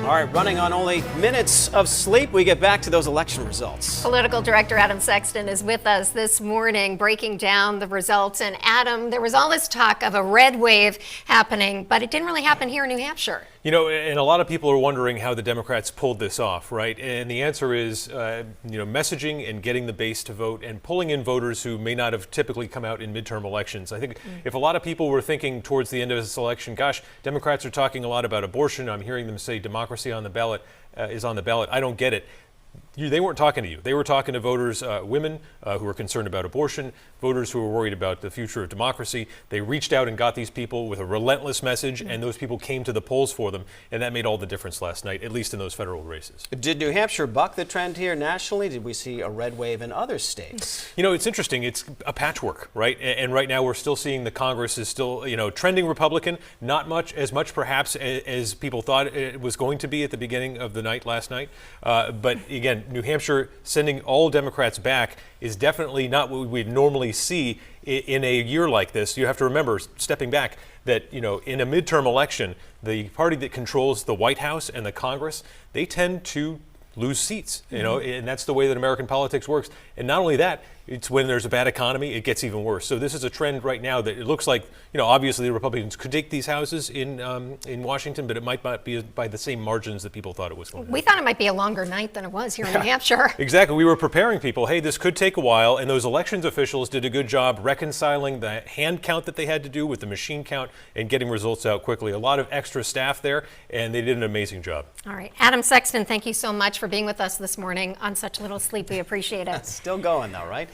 All right, running on only minutes of sleep, we get back to those election results. Political Director Adam Sexton is with us this morning breaking down the results. And Adam, there was all this talk of a red wave happening, but it didn't really happen here in New Hampshire. You know, and a lot of people are wondering how the Democrats pulled this off, right? And the answer is, messaging and getting the base to vote and pulling in voters who may not have typically come out in midterm elections. I think if a lot of people were thinking towards the end of this election, gosh, Democrats are talking a lot about abortion. I'm hearing them say democracy on the ballot is on the ballot. I don't get it. They weren't talking to you. They were talking to voters, women who were concerned about abortion, voters who were worried about the future of democracy. They reached out and got these people with a relentless message, and those people came to the polls for them, and that made all the difference last night, at least in those federal races. Did New Hampshire buck the trend here nationally? Did we see a red wave in other states? You know, it's interesting. It's a patchwork, right? And right now we're still seeing the Congress is still, trending Republican, not as much perhaps as people thought it was going to be at the beginning of the night last night. But again, New Hampshire sending all Democrats back is definitely not what we'd normally see in a year like this. You have to remember, stepping back, that in a midterm election, the party that controls the White House and the Congress, they tend to lose seats, and that's the way that American politics works. And not only that, it's when there's a bad economy, it gets even worse. So this is a trend right now that it looks like, obviously the Republicans could take these houses in Washington, but it might not be by the same margins that people thought it was going to be. We thought it might be a longer night than it was here in New Hampshire. Exactly. We were preparing people. Hey, this could take a while, and those elections officials did a good job reconciling the hand count that they had to do with the machine count and getting results out quickly. A lot of extra staff there, and they did an amazing job. All right. Adam Sexton, thank you so much for being with us this morning on such little sleep. We appreciate it. Still going though, right?